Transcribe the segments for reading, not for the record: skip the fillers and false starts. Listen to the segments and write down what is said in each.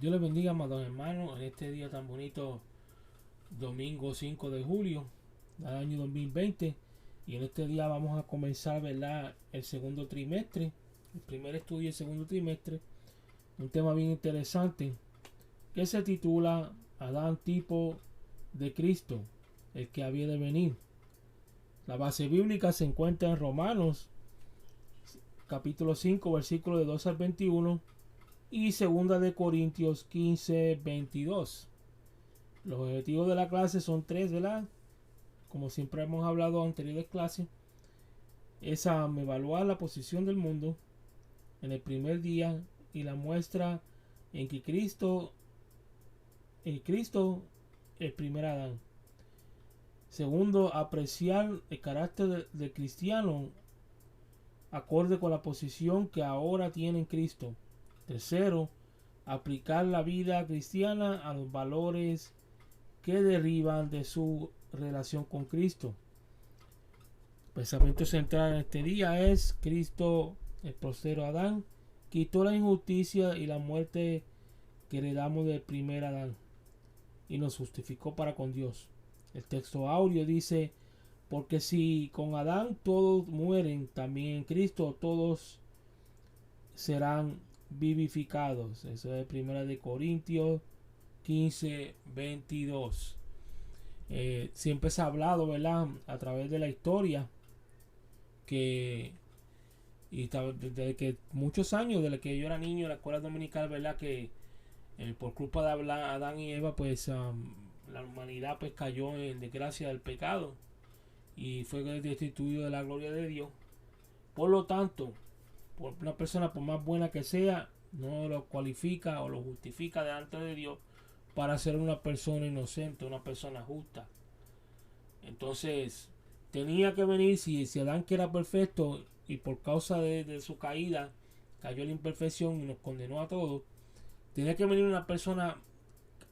Dios les bendiga, amados hermanos, en este día tan bonito, domingo 5 de julio del año 2020. Y en este día vamos a comenzar, ¿verdad?, el segundo trimestre, el primer estudio del segundo trimestre. Un tema bien interesante que se titula Adán tipo de Cristo, el que había de venir. La base bíblica se encuentra en Romanos capítulo 5, versículos de 2 al 21 y segunda de Corintios 15, 22. Los objetivos de la clase son tres, ¿verdad? Como siempre hemos hablado en anteriores clases. Es evaluar la posición del mundo en el primer día y la muestra en que Cristo, el primer Adán. Segundo, apreciar el carácter del cristiano acorde con la posición que ahora tiene en Cristo. Tercero, aplicar la vida cristiana a los valores que derivan de su relación con Cristo. El pensamiento central en este día es: Cristo, el postero Adán, quitó la injusticia y la muerte que heredamos del primer Adán y nos justificó para con Dios. El texto áureo dice: porque si con Adán todos mueren, también en Cristo todos serán vivificados. Eso es 1 de Corintios 15, 22. Siempre se ha hablado, ¿verdad?, a través de la historia, que y desde que muchos años, desde que yo era niño en la escuela dominical, ¿verdad?, que por culpa de Adán y Eva, pues la humanidad pues cayó en desgracia del pecado y fue destituido de la gloria de Dios. Por lo tanto, por una persona, por más buena que sea, no lo cualifica o lo justifica delante de Dios para ser una persona inocente, una persona justa. Entonces, tenía que venir, si Adán, que era perfecto y por causa de su caída cayó la imperfección y nos condenó a todos, tenía que venir una persona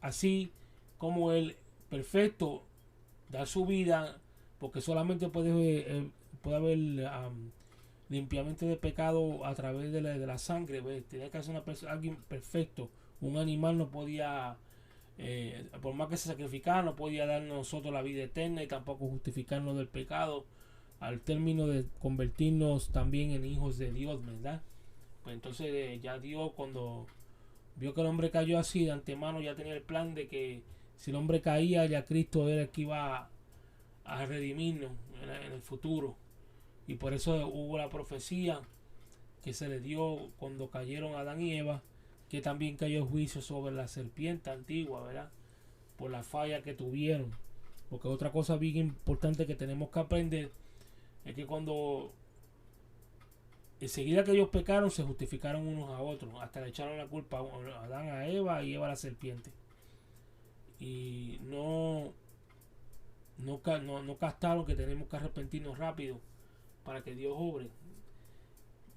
así como él, perfecto, dar su vida, porque solamente puede haber limpiamiento de pecado a través de la sangre. ¿Ves? Tenía que ser alguien perfecto. Un animal no podía, por más que se sacrificara, no podía darnos nosotros la vida eterna y tampoco justificarnos del pecado al término de convertirnos también en hijos de Dios, ¿verdad? Pues entonces ya Dios, cuando vio que el hombre cayó así, de antemano ya tenía el plan de que si el hombre caía, ya Cristo era el que iba a redimirnos en el futuro. Y por eso hubo la profecía que se le dio cuando cayeron Adán y Eva, que también cayó el juicio sobre la serpiente antigua, ¿verdad? Por la falla que tuvieron. Porque otra cosa bien importante que tenemos que aprender es que cuando enseguida que ellos pecaron, se justificaron unos a otros, hasta le echaron la culpa a Adán a Eva y Eva a la serpiente. Y no captaron que tenemos que arrepentirnos rápido para que Dios obre.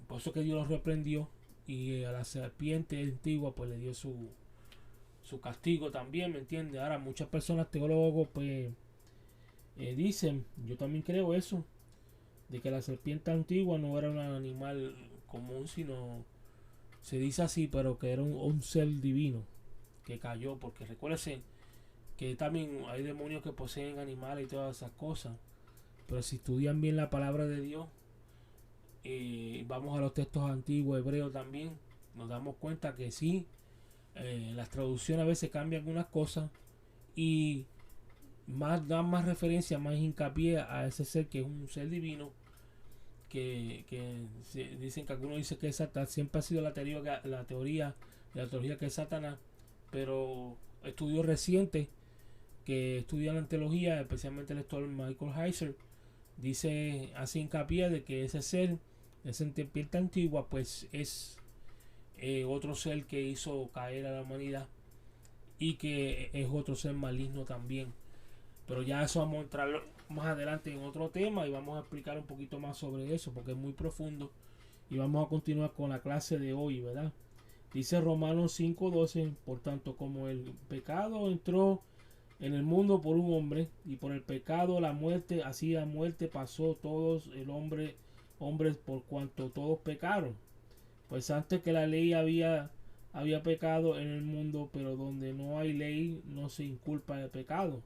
Por eso que Dios los reprendió y a la serpiente antigua pues le dio su castigo también, ¿me entiendes? Ahora muchas personas, teólogos, pues dicen, yo también creo eso, de que la serpiente antigua no era un animal común, sino, se dice así, pero que era un ser divino que cayó, porque recuérdense que también hay demonios que poseen animales y todas esas cosas, pero si estudian bien la palabra de Dios, vamos a los textos antiguos hebreos también, nos damos cuenta que sí, las traducciones a veces cambian algunas cosas y dan más referencia, más hincapié a ese ser que es un ser divino, que dicen que algunos dicen que es Satanás. Siempre ha sido la teoría que es Satanás, pero estudios recientes que estudian la teología, especialmente el lector Michael Heiser, hace hincapié de que ese ser, esa serpiente antigua, pues es otro ser que hizo caer a la humanidad y que es otro ser maligno también. Pero ya eso vamos a entrar más adelante en otro tema y vamos a explicar un poquito más sobre eso porque es muy profundo. Y vamos a continuar con la clase de hoy, ¿verdad? Dice Romanos 5:12: por tanto, como el pecado entró en el mundo por un hombre, y por el pecado la muerte, así la muerte pasó todos hombres por cuanto todos pecaron. Pues antes que la ley había había pecado en el mundo, pero donde no hay ley no se inculpa el pecado.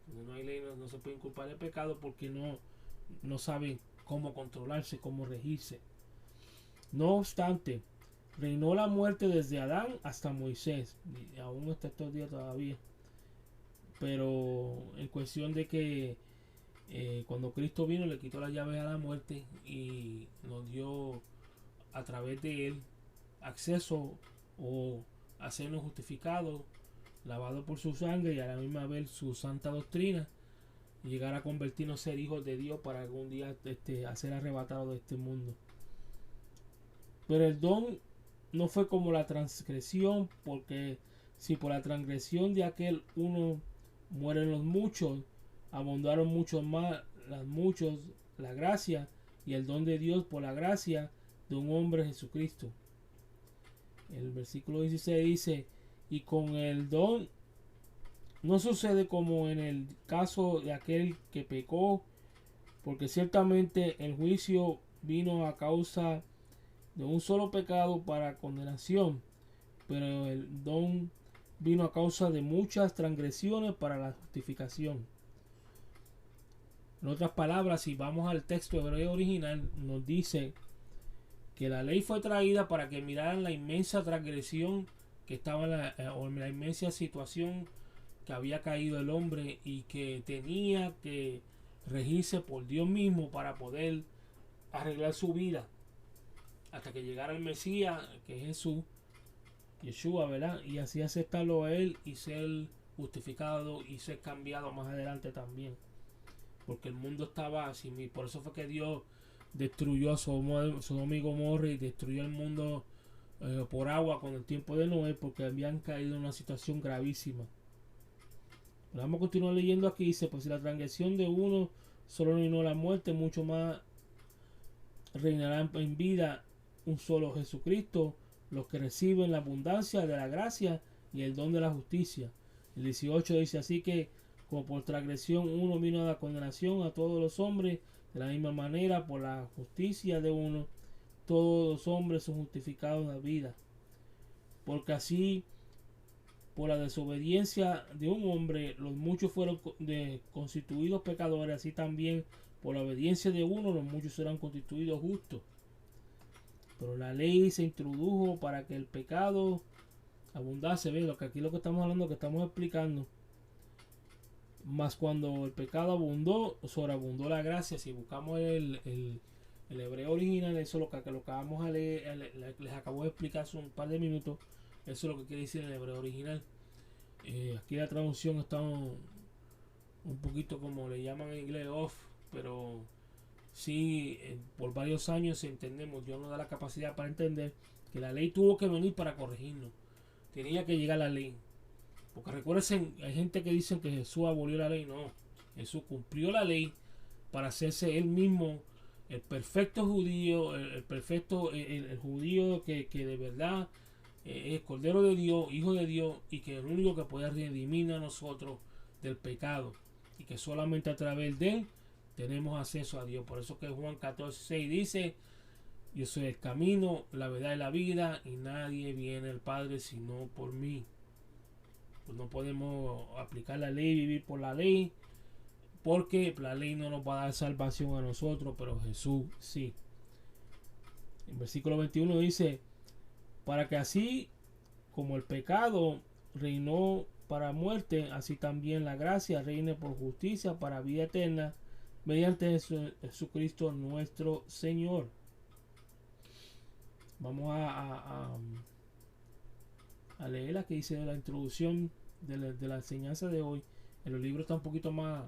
Donde no hay ley no se puede inculpar el pecado porque no saben cómo controlarse, cómo regirse. No obstante, reinó la muerte desde Adán hasta Moisés, y aún hasta estos días todavía. Pero en cuestión de que cuando Cristo vino le quitó las llaves a la muerte y nos dio a través de él acceso o hacernos justificados, lavado por su sangre y a la misma vez su santa doctrina, y llegar a convertirnos en ser hijos de Dios para algún día ser arrebatados de este mundo. Pero el don no fue como la transgresión, porque si por la transgresión de aquel uno mueren los muchos, abundaron muchos más muchos la gracia y el don de Dios por la gracia de un hombre, Jesucristo. El versículo 16 dice: y con el don no sucede como en el caso de aquel que pecó, porque ciertamente el juicio vino a causa de un solo pecado para condenación, pero el don vino a causa de muchas transgresiones para la justificación. En otras palabras, si vamos al texto hebreo original, nos dice que la ley fue traída para que miraran la inmensa transgresión que estaba en la inmensa situación que había caído el hombre y que tenía que regirse por Dios mismo para poder arreglar su vida hasta que llegara el Mesías, que es Jesús, Yeshua, ¿verdad? Y así aceptarlo a él y ser justificado y ser cambiado más adelante también, porque el mundo estaba así. Por eso fue que Dios destruyó a Sodoma y Gomorra y destruyó el mundo por agua con el tiempo de Noé, porque habían caído en una situación gravísima. Pero vamos a continuar leyendo aquí. Dice: pues si la transgresión de uno solo reinó la muerte, mucho más reinarán en vida un solo Jesucristo, los que reciben la abundancia de la gracia y el don de la justicia. El 18 dice: así que como por transgresión uno vino a la condenación a todos los hombres, de la misma manera por la justicia de uno todos los hombres son justificados en la vida. Porque así por la desobediencia de un hombre los muchos fueron constituidos pecadores, así también por la obediencia de uno los muchos serán constituidos justos. Pero la ley se introdujo para que el pecado abundase. Ve lo que aquí lo que estamos hablando, que estamos explicando. Mas cuando el pecado abundó, sobreabundó la gracia. Si buscamos el hebreo original, eso es lo que vamos a leer, les acabo de explicar hace un par de minutos. Eso es lo que quiere decir el hebreo original. Aquí la traducción está un poquito, como le llaman en inglés, off, pero sí, por varios años entendemos, Dios nos da la capacidad para entender que la ley tuvo que venir para corregirnos. Tenía que llegar la ley. Porque recuerden, hay gente que dice que Jesús abolió la ley. No, Jesús cumplió la ley para hacerse él mismo el perfecto judío, el perfecto, el judío que de verdad es Cordero de Dios, Hijo de Dios, y que es el único que puede redimir a nosotros del pecado, y que solamente a través de él tenemos acceso a Dios. Por eso que Juan 14:6 dice: yo soy el camino, la verdad y la vida, y nadie viene al Padre sino por mí. Pues no podemos aplicar la ley, vivir por la ley, porque la ley no nos va a dar salvación a nosotros, pero Jesús sí. En versículo 21 dice: para que así como el pecado reinó para muerte, así también la gracia reine por justicia para vida eterna, mediante Jesucristo nuestro Señor. Vamos a leer la que dice la introducción de la enseñanza de hoy. En los libros está un poquito más,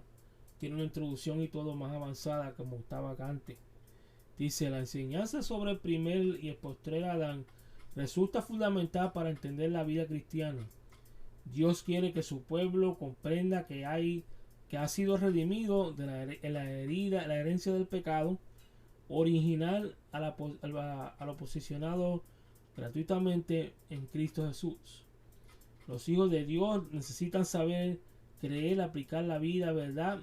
tiene una introducción y todo más avanzada como estaba antes. Dice: la enseñanza sobre el primer y el postrer Adán resulta fundamental para entender la vida cristiana. Dios quiere que su pueblo comprenda que ha sido redimido de la herencia del pecado original a lo posicionado gratuitamente en Cristo Jesús. Los hijos de Dios necesitan saber, creer, aplicar la vida, verdad,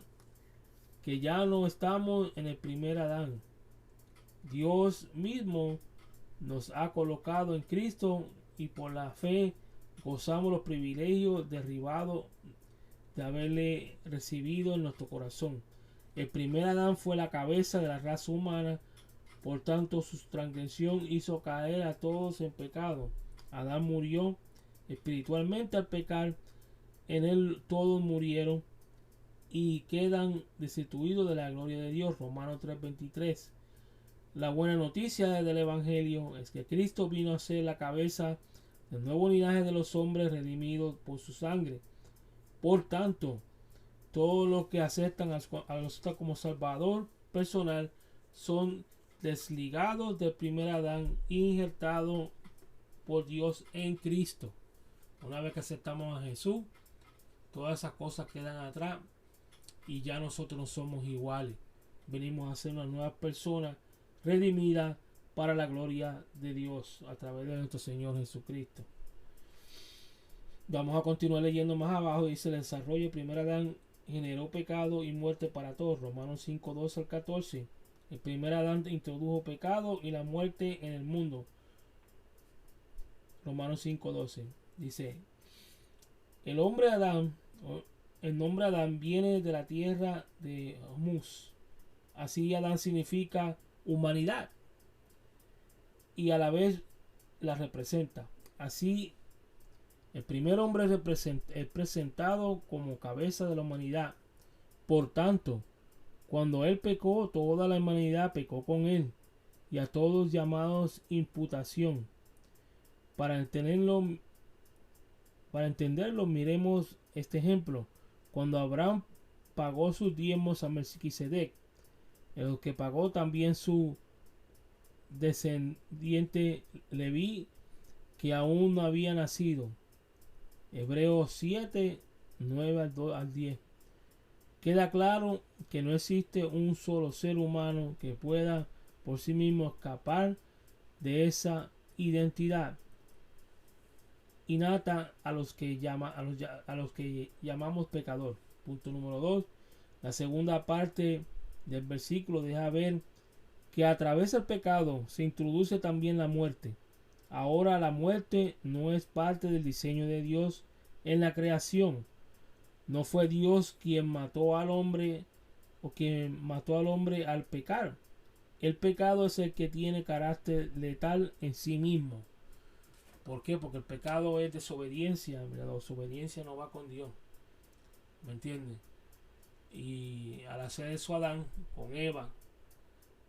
que ya no estamos en el primer Adán. Dios mismo nos ha colocado en Cristo y por la fe gozamos los privilegios derribados de haberle recibido en nuestro corazón. El primer Adán fue la cabeza de la raza humana, por tanto su transgresión hizo caer a todos en pecado. Adán murió espiritualmente al pecar, en él todos murieron y quedan destituidos de la gloria de Dios. Romanos 3:23. La buena noticia del Evangelio es que Cristo vino a ser la cabeza del nuevo linaje de los hombres redimidos por su sangre. Por tanto, todos los que aceptan a Dios como Salvador personal son desligados del primer Adán e injertados por Dios en Cristo. Una vez que aceptamos a Jesús, todas esas cosas quedan atrás y ya nosotros no somos iguales. Venimos a ser una nueva persona redimida para la gloria de Dios a través de nuestro Señor Jesucristo. Vamos a continuar leyendo más abajo. Dice: el desarrollo del primer Adán generó pecado y muerte para todos. Romanos 5:12 al 14. El primer Adán introdujo pecado y la muerte en el mundo. Romanos 5:12. Dice: el nombre Adán viene de la tierra de Humus. Así Adán significa humanidad y a la vez la representa. Así el primer hombre es presentado como cabeza de la humanidad. Por tanto, cuando él pecó, toda la humanidad pecó con él, y a todos llamados imputación. Para entenderlo, miremos este ejemplo. Cuando Abraham pagó sus diezmos a Melquisedec, el que pagó también su descendiente Leví, que aún no había nacido. Hebreos 7, 9 al 10. Queda claro que no existe un solo ser humano que pueda por sí mismo escapar de esa identidad innata a los que llamamos pecador. Punto número 2. La segunda parte del versículo deja ver que a través del pecado se introduce también la muerte. Ahora la muerte no es parte del diseño de Dios en la creación. No fue Dios quien mató al hombre o quien mató al hombre al pecar. El pecado es el que tiene carácter letal en sí mismo. ¿Por qué? Porque el pecado es desobediencia. La desobediencia no va con Dios. ¿Me entiendes? Y al hacer eso Adán con Eva,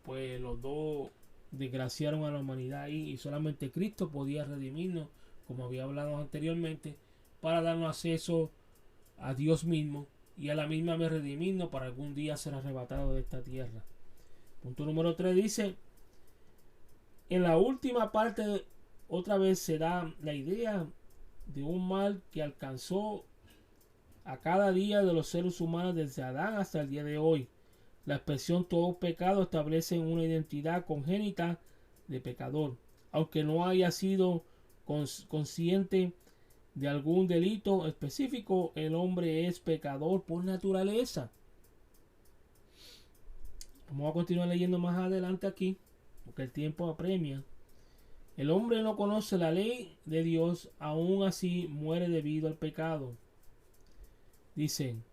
pues los dos desgraciaron a la humanidad ahí, y solamente Cristo podía redimirnos, como había hablado anteriormente, para darnos acceso a Dios mismo y a la misma vez redimirnos para algún día ser arrebatado de esta tierra. Punto número 3 dice: en la última parte otra vez se da la idea de un mal que alcanzó a cada día de los seres humanos desde Adán hasta el día de hoy. La expresión todo pecado establece una identidad congénita de pecador, aunque no haya sido consciente de algún delito específico. El hombre es pecador por naturaleza. Vamos a continuar leyendo más adelante aquí, porque el tiempo apremia. El hombre no conoce la ley de Dios, aún así muere debido al pecado. Dicen: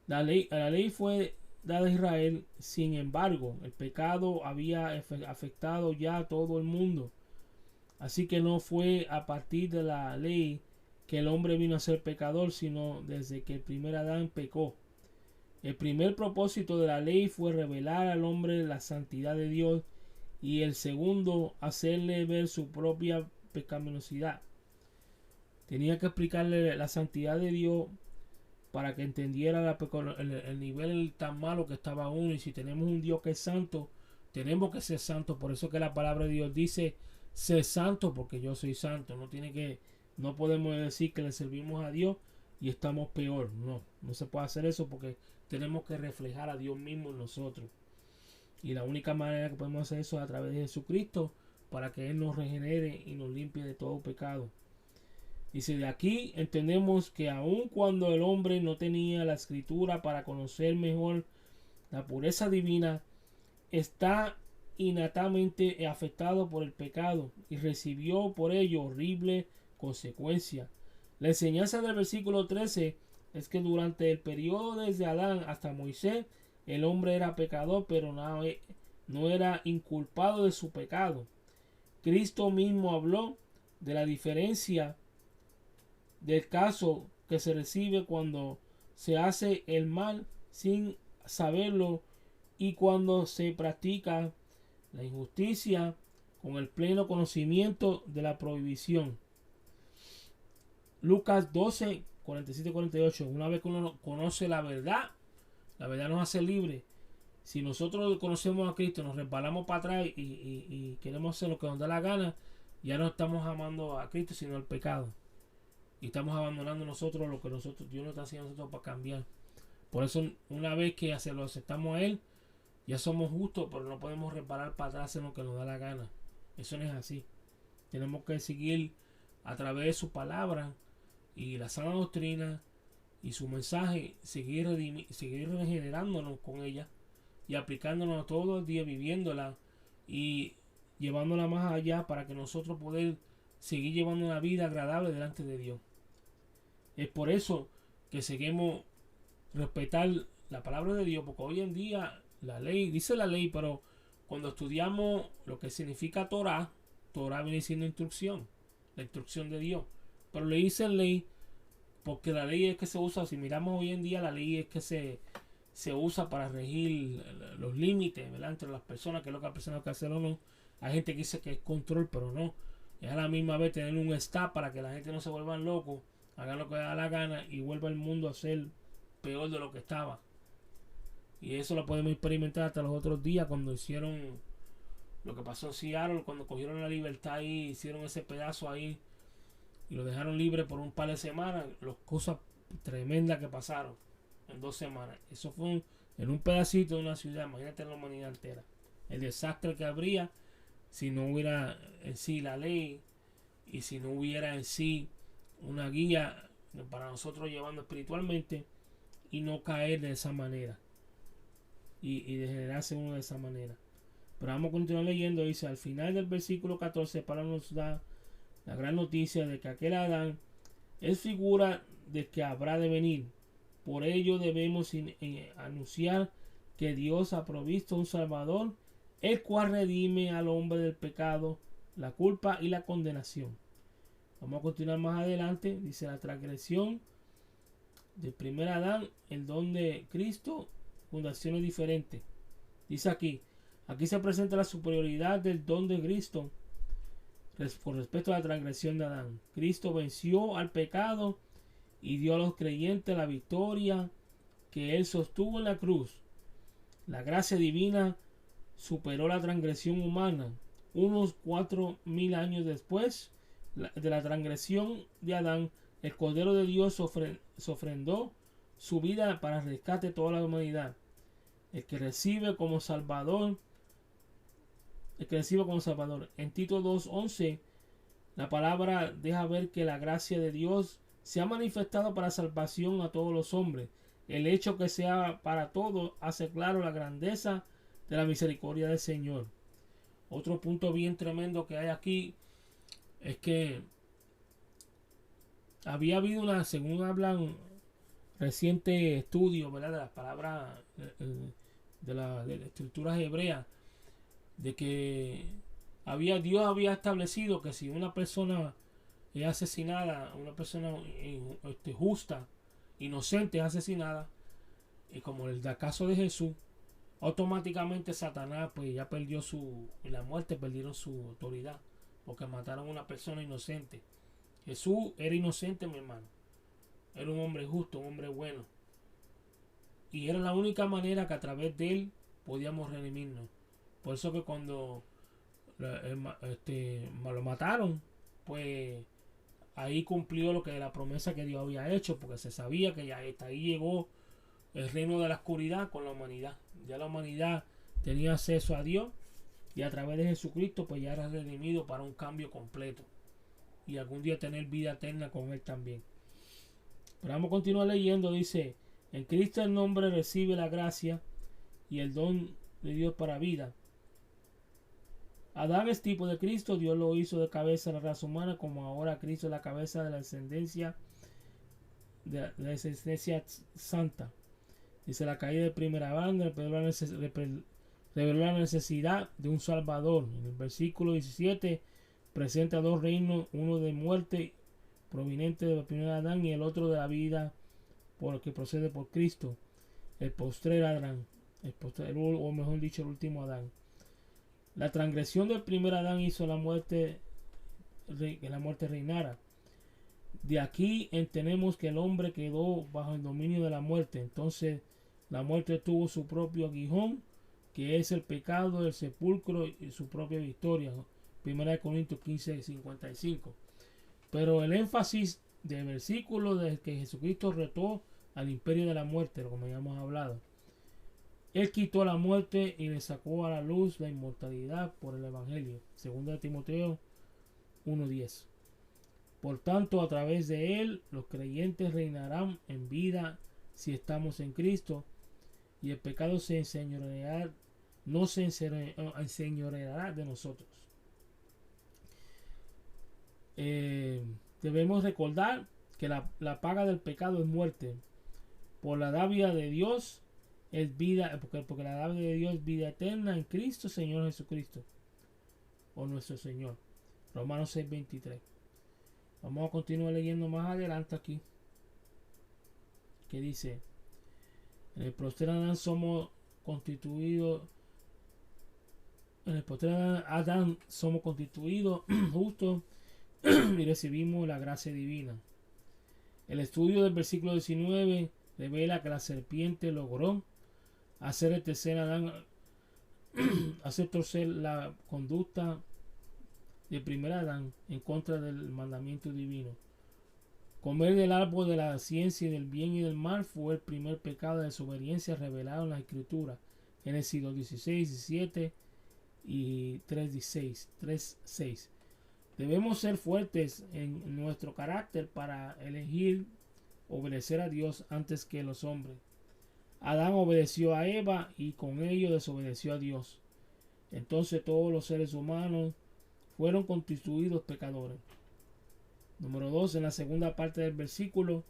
la ley fue dada a Israel, sin embargo, el pecado había afectado ya a todo el mundo. Así que no fue a partir de la ley que el hombre vino a ser pecador, sino desde que el primer Adán pecó. El primer propósito de la ley fue revelar al hombre la santidad de Dios, y el segundo, hacerle ver su propia pecaminosidad. Tenía que explicarle la santidad de Dios para que entendiera el nivel tan malo que estaba uno. Y si tenemos un Dios que es santo, tenemos que ser santos. Por eso que la palabra de Dios dice: sé santo porque yo soy santo. No podemos decir que le servimos a Dios y estamos peor. No se puede hacer eso, porque tenemos que reflejar a Dios mismo en nosotros. Y la única manera que podemos hacer eso es a través de Jesucristo, para que Él nos regenere y nos limpie de todo pecado. Dice: de aquí entendemos que aun cuando el hombre no tenía la escritura para conocer mejor la pureza divina, esta innatamente afectado por el pecado y recibió por ello horrible consecuencia. La enseñanza del versículo 13 es que durante el periodo desde Adán hasta Moisés, el hombre era pecador, pero no era inculpado de su pecado. Cristo mismo habló de la diferencia del caso que se recibe cuando se hace el mal sin saberlo y cuando se practica la injusticia con el pleno conocimiento de la prohibición. Lucas 12, 47-48. Una vez que uno conoce la verdad nos hace libre. Si nosotros conocemos a Cristo, nos resbalamos para atrás y queremos hacer lo que nos da la gana, ya no estamos amando a Cristo, sino al pecado. Y estamos abandonando nosotros lo que Dios nos está haciendo a nosotros para cambiar. Por eso, una vez que lo aceptamos a Él, ya somos justos, pero no podemos resbalar para atrás en lo que nos da la gana. Eso no es así. Tenemos que seguir a través de su palabra y la sana doctrina y su mensaje, seguir regenerándonos con ella y aplicándonos todos los días, viviéndola y llevándola más allá para que nosotros poder seguir llevando una vida agradable delante de Dios. Es por eso que seguimos respetar la palabra de Dios, porque hoy en día la ley, dice la ley, pero cuando estudiamos lo que significa Torah viene siendo instrucción, la instrucción de Dios. Pero le dicen ley porque la ley es que se usa, si miramos hoy en día, la ley es que se usa para regir los límites, ¿verdad?, entre las personas, que es lo que la persona que hacer o no. Hay gente que dice que es control, pero no. Es a la misma vez tener un stop para que la gente no se vuelvan locos, hagan lo que da la gana y vuelva el mundo a ser peor de lo que estaba. Y eso lo podemos experimentar hasta los otros días cuando hicieron lo que pasó en Seattle, cuando cogieron la libertad y hicieron ese pedazo ahí y lo dejaron libre por un par de semanas. Las cosas tremendas que pasaron en 2 semanas. Eso fue en un pedacito de una ciudad. Imagínate la humanidad entera. El desastre que habría si no hubiera en sí la ley y si no hubiera en sí una guía para nosotros llevando espiritualmente y no caer de esa manera y degenerarse uno de esa manera. Pero vamos a continuar leyendo. Dice: al final del versículo 14, Pablo nos da la gran noticia de que aquel Adán es figura de que habrá de venir. Por ello debemos anunciar que Dios ha provisto un Salvador, el cual redime al hombre del pecado, la culpa y la condenación. Vamos a continuar más adelante. Dice: la transgresión del primer Adán, el don de Cristo, fundaciones diferentes. Dice aquí se presenta la superioridad del don de Cristo con respecto a la transgresión de Adán. Cristo venció al pecado y dio a los creyentes la victoria que él sostuvo en la cruz. La gracia divina superó la transgresión humana. Unos 4.000 años después de la transgresión de Adán, el Cordero de Dios ofrendó su vida para el rescate de toda la humanidad. El que recibe como Salvador. En Tito 2:11, la palabra deja ver que la gracia de Dios se ha manifestado para salvación a todos los hombres. El hecho que sea para todos hace claro la grandeza de la misericordia del Señor. Otro punto bien tremendo que hay aquí es que había habido según hablan reciente estudio, ¿verdad?, de las palabras de las escrituras hebreas, de que Dios había establecido que si una persona es asesinada, una persona justa, inocente es asesinada, y como el caso de Jesús, automáticamente Satanás pues ya perdió la muerte perdieron su autoridad, porque mataron a una persona inocente. Jesús era inocente, mi hermano. Era un hombre justo, un hombre bueno. Y era la única manera que a través de él podíamos redimirnos. Por eso que cuando lo mataron, pues ahí cumplió lo que la promesa que Dios había hecho, porque se sabía que ya hasta ahí llegó el reino de la oscuridad con la humanidad. Ya la humanidad tenía acceso a Dios y a través de Jesucristo pues ya era redimido para un cambio completo y algún día tener vida eterna con él también. Pero vamos a continuar leyendo. Dice: en Cristo el hombre recibe la gracia y el don de Dios para vida. Adán es tipo de Cristo. Dios lo hizo de cabeza de la raza humana, como ahora Cristo es la cabeza de la descendencia santa. Dice: la caída del primer Adán reveló la necesidad de un Salvador. En el versículo 17 presenta dos reinos, uno de muerte proveniente del primer Adán y el otro de la vida que procede por Cristo, el postrer Adán, o mejor dicho, el último Adán. La transgresión del primer Adán hizo que la muerte reinara. De aquí entendemos que el hombre quedó bajo el dominio de la muerte. Entonces la muerte tuvo su propio aguijón, que es el pecado, el sepulcro y su propia victoria. 1 Corintios 15:55. Pero el énfasis del versículo de que Jesucristo retó al imperio de la muerte, como ya hemos hablado. Él quitó la muerte y le sacó a la luz la inmortalidad por el Evangelio. 2 Timoteo 1:10. Por tanto, a través de él, los creyentes reinarán en vida si estamos en Cristo, y el pecado no se enseñoreará de nosotros. Debemos recordar que la paga del pecado es muerte. Por la dádiva de Dios es vida, porque la dádiva de Dios es vida eterna en Cristo, Señor Jesucristo, o nuestro Señor. Romanos 6:23. Vamos a continuar leyendo más adelante aquí, que dice: en el postrer Adán somos constituidos justos y recibimos la gracia divina. El estudio del versículo 19 revela que la serpiente logró hacer el tercer Adán, hacer torcer la conducta del primer Adán en contra del mandamiento divino. Comer del árbol de la ciencia y del bien y del mal fue el primer pecado de desobediencia revelado en la Escritura. Génesis 2:16, 17 y 3:6. Debemos ser fuertes en nuestro carácter para elegir obedecer a Dios antes que los hombres. Adán obedeció a Eva y con ello desobedeció a Dios. Entonces todos los seres humanos fueron constituidos pecadores. Número 2. En la segunda parte del versículo,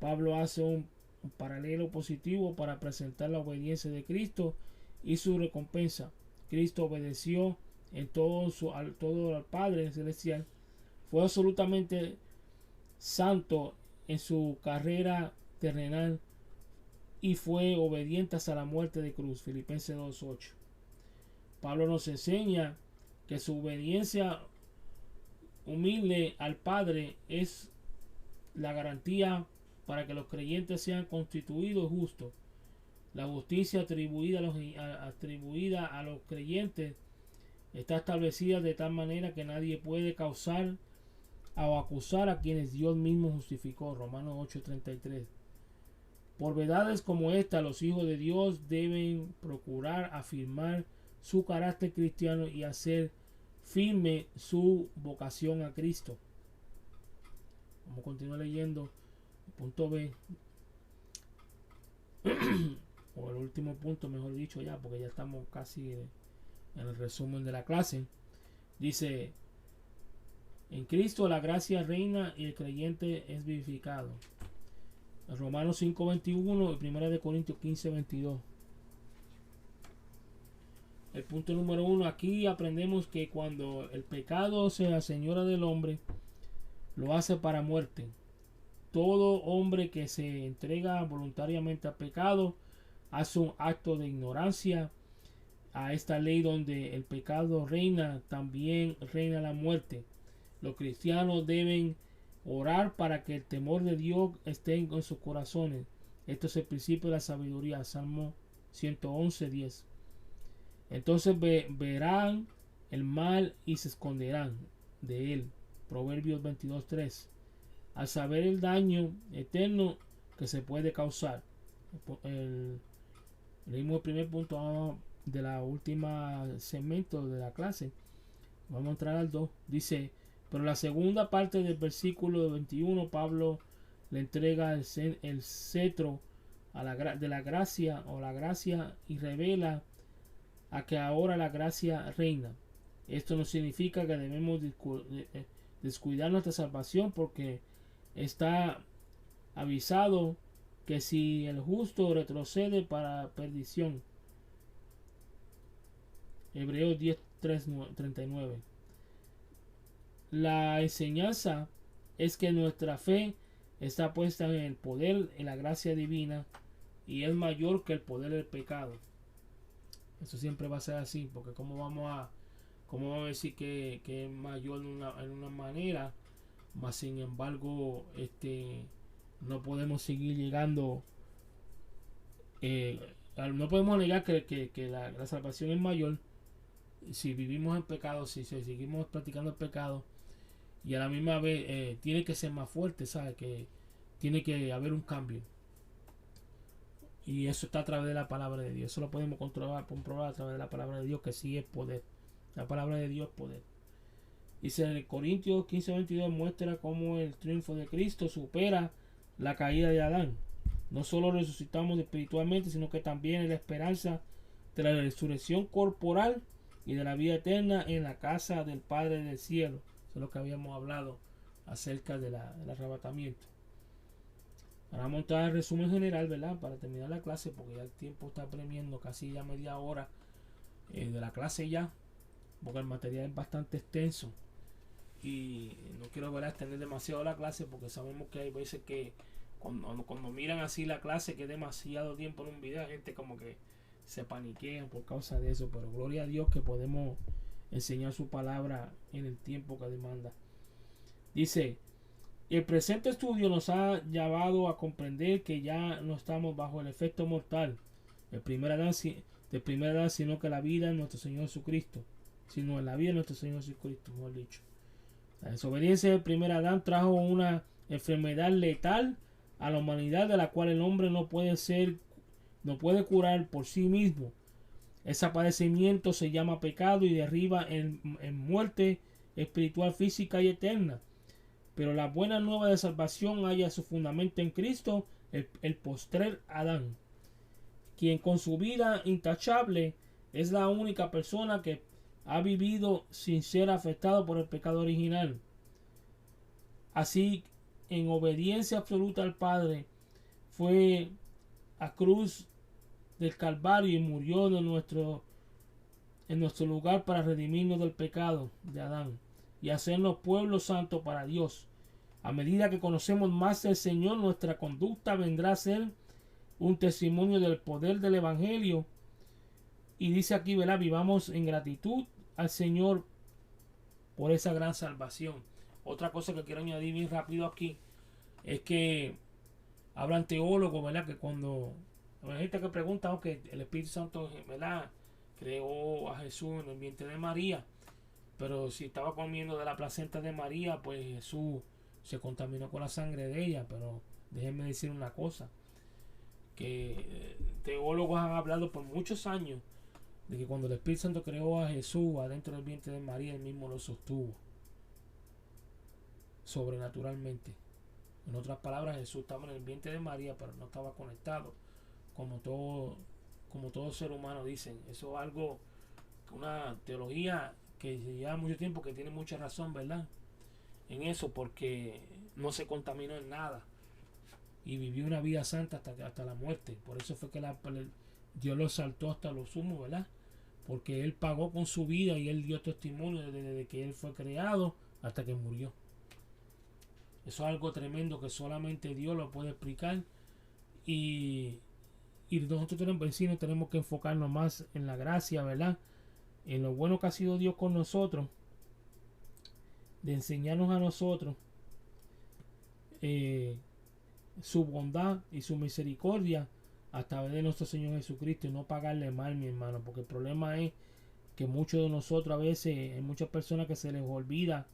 Pablo hace un paralelo positivo para presentar la obediencia de Cristo y su recompensa. Cristo obedeció en todo al Padre Celestial. Fue absolutamente santo en su carrera terrenal y fue obediente hasta la muerte de cruz. Filipenses 2:8. Pablo nos enseña que su obediencia humilde al Padre es la garantía para que los creyentes sean constituidos justos. La justicia atribuida a los creyentes está establecida de tal manera que nadie puede causar o acusar a quienes Dios mismo justificó. Romanos 8:33. Por verdades como esta, los hijos de Dios deben procurar afirmar su carácter cristiano y hacer firme su vocación a Cristo. Vamos a continuar leyendo el punto B, o el último punto, mejor dicho, ya, porque ya estamos casi en el resumen de la clase. Dice: en Cristo la gracia reina y el creyente es vivificado. Romanos 5:21 y 1 Corintios 15:22. El punto número 1, aquí aprendemos que cuando el pecado se aseñora del hombre, lo hace para muerte. Todo hombre que se entrega voluntariamente al pecado hace un acto de ignorancia a esta ley. Donde el pecado reina, también reina la muerte. Los cristianos deben orar para que el temor de Dios esté en sus corazones. Esto es el principio de la sabiduría. Salmo 111:10. Entonces verán el mal y se esconderán de él. Proverbios 22:3. Al saber el daño eterno que se puede causar. Leímos el primer punto de la última segmento de la clase. Vamos a entrar al 2. Dice: pero la segunda parte del versículo 21, Pablo le entrega el cetro de la gracia o la gracia y revela a que ahora la gracia reina. Esto no significa que debemos descuidar nuestra salvación, porque está avisado que si el justo retrocede para perdición. Hebreos 10:39. La enseñanza es que nuestra fe está puesta en el poder, en la gracia divina, y es mayor que el poder del pecado. Eso siempre va a ser así, porque cómo vamos a decir que es mayor en una manera, más sin embargo no podemos seguir llegando, no podemos negar que la salvación es mayor si vivimos en pecado, si seguimos practicando el pecado, y a la misma vez tiene que ser más fuerte, ¿sabes? Que tiene que haber un cambio, y eso está a través de la palabra de Dios. Eso lo podemos comprobar a través de la palabra de Dios, que sí es poder. La palabra de Dios es poder. Dice en Corintios 15:22, muestra cómo el triunfo de Cristo supera la caída de Adán. No solo resucitamos espiritualmente, sino que también es la esperanza de la resurrección corporal y de la vida eterna en la casa del Padre del cielo. Eso es lo que habíamos hablado acerca del arrebatamiento. Ahora vamos a entrar al resumen general, ¿verdad? Para terminar la clase, porque ya el tiempo está premiando, casi ya media hora de la clase ya, porque el material es bastante extenso. Y no quiero, ¿verdad?, extender demasiado la clase, porque sabemos que hay veces que cuando miran así la clase, que es demasiado tiempo en un video, hay gente como que se paniquean por causa de eso. Pero gloria a Dios que podemos enseñar su palabra en el tiempo que demanda. Dice: el presente estudio nos ha llevado a comprender que ya no estamos bajo el efecto mortal del primer Adán, sino que la vida en nuestro Señor Jesucristo. Sino en la vida de nuestro Señor Jesucristo, mejor dicho. La desobediencia del primer Adán trajo una enfermedad letal a la humanidad, de la cual el hombre no puede curar por sí mismo. Ese padecimiento se llama pecado y derriba en muerte espiritual, física y eterna. Pero la buena nueva de salvación halla su fundamento en Cristo, el postrer Adán, quien con su vida intachable es la única persona que ha vivido sin ser afectado por el pecado original. Así, en obediencia absoluta al Padre, fue a cruz del Calvario y murió en nuestro lugar para redimirnos del pecado de Adán y hacernos pueblo santo para Dios. A medida que conocemos más del Señor, nuestra conducta vendrá a ser un testimonio del poder del Evangelio. Y dice aquí, ¿verdad?, vivamos en gratitud al Señor por esa gran salvación. Otra cosa que quiero añadir bien rápido aquí es que hablan teólogos, ¿verdad?, que cuando hay gente que pregunta, ok, el Espíritu Santo, ¿verdad?, creó a Jesús en el vientre de María, pero si estaba comiendo de la placenta de María, pues Jesús se contaminó con la sangre de ella. Pero déjenme decir una cosa, que teólogos han hablado por muchos años de que cuando el Espíritu Santo creó a Jesús adentro del vientre de María, él mismo lo sostuvo sobrenaturalmente. En otras palabras, Jesús estaba en el vientre de María, pero no estaba conectado, como todo ser humano, dicen. Eso es algo, una teología que lleva mucho tiempo, que tiene mucha razón, ¿verdad?, en eso, porque no se contaminó en nada y vivió una vida santa hasta la muerte. Por eso fue que Dios lo saltó hasta lo sumo, ¿verdad?, porque él pagó con su vida y él dio testimonio desde que él fue creado hasta que murió. Eso es algo tremendo que solamente Dios lo puede explicar. Y nosotros tenemos que enfocarnos más en la gracia, ¿verdad?, en lo bueno que ha sido Dios con nosotros, de enseñarnos a nosotros su bondad y su misericordia a través de nuestro Señor Jesucristo, y no pagarle mal, mi hermano, porque el problema es que muchos de nosotros, a veces hay muchas personas que se les olvida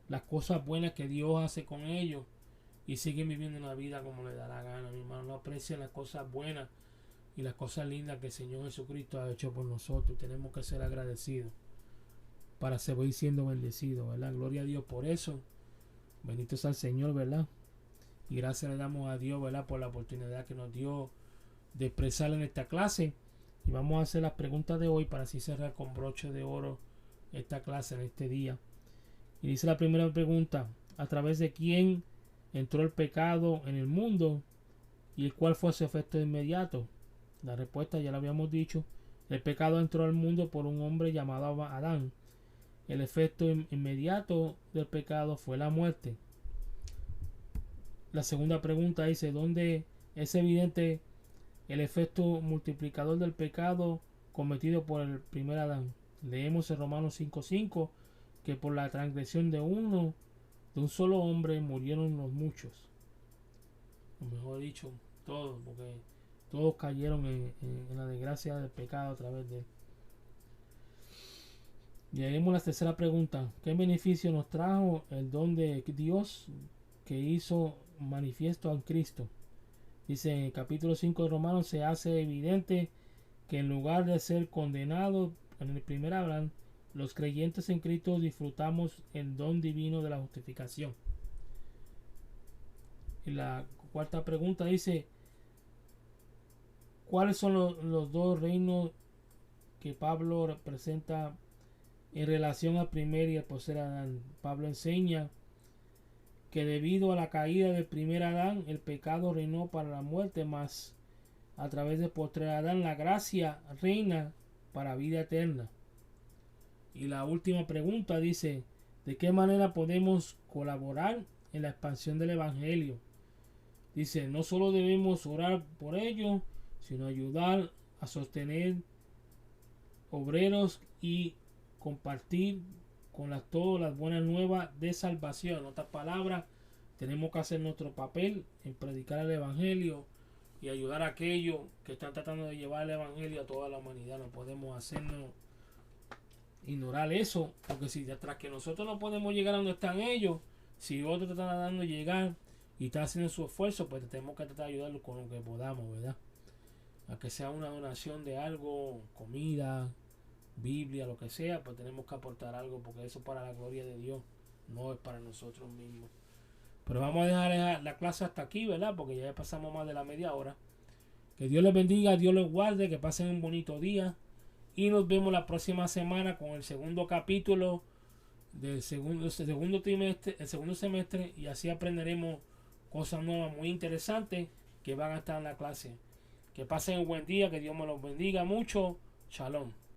las cosas buenas que Dios hace con ellos y siguen viviendo una vida como le da la gana, mi hermano. No aprecian las cosas buenas y las cosas lindas que el Señor Jesucristo ha hecho por nosotros. Tenemos que ser agradecidos para seguir siendo bendecidos, ¿verdad? Gloria a Dios por eso. Bendito sea el Señor, ¿verdad? Y gracias le damos a Dios, ¿verdad?, por la oportunidad que nos dio de expresar en esta clase. Y vamos a hacer las preguntas de hoy para así cerrar con broche de oro esta clase en este día. Y dice la primera pregunta: ¿a través de quién entró el pecado en el mundo y cuál fue su efecto inmediato? La respuesta ya la habíamos dicho: el pecado entró al mundo por un hombre llamado Adán. El efecto inmediato del pecado fue la muerte. La segunda pregunta dice: ¿dónde es evidente el efecto multiplicador del pecado cometido por el primer Adán? Leemos en Romanos 5:5 que por la transgresión de un solo hombre murieron los muchos. O mejor dicho, todos, porque todos cayeron en la desgracia del pecado a través de él. Lleguemos a la tercera pregunta: ¿qué beneficio nos trajo el don de Dios que hizo manifiesto en Cristo? Dice en el capítulo 5 de Romanos: se hace evidente que en lugar de ser condenados en el primer Abraham, los creyentes en Cristo disfrutamos el don divino de la justificación. Y la cuarta pregunta dice: ¿cuáles son los dos reinos que Pablo representa en relación al primer y al tercer Adán? Pablo enseña que debido a la caída del primer Adán, el pecado reinó para la muerte, mas a través del postrer Adán la gracia reina para vida eterna. Y la última pregunta dice: ¿de qué manera podemos colaborar en la expansión del Evangelio? Dice: no solo debemos orar por ello, sino ayudar a sostener obreros y compartir con todas las buenas nuevas de salvación. En otras palabras, tenemos que hacer nuestro papel en predicar el Evangelio y ayudar a aquellos que están tratando de llevar el Evangelio a toda la humanidad. No podemos hacernos ignorar eso, porque si detrás que nosotros no podemos llegar a donde están ellos, si otros están tratando de llegar y están haciendo su esfuerzo, pues tenemos que tratar de ayudarlos con lo que podamos, ¿verdad? A que sea una donación de algo, comida, Biblia, lo que sea, pues tenemos que aportar algo, porque eso es para la gloria de Dios, no es para nosotros mismos. Pero vamos a dejar la clase hasta aquí, ¿verdad? Porque ya pasamos más de la media hora. Que Dios les bendiga, Dios les guarde, que pasen un bonito día. Y nos vemos la próxima semana con el segundo capítulo del segundo trimestre, el segundo semestre. Y así aprenderemos cosas nuevas muy interesantes que van a estar en la clase. Que pasen un buen día, que Dios me los bendiga mucho. Shalom.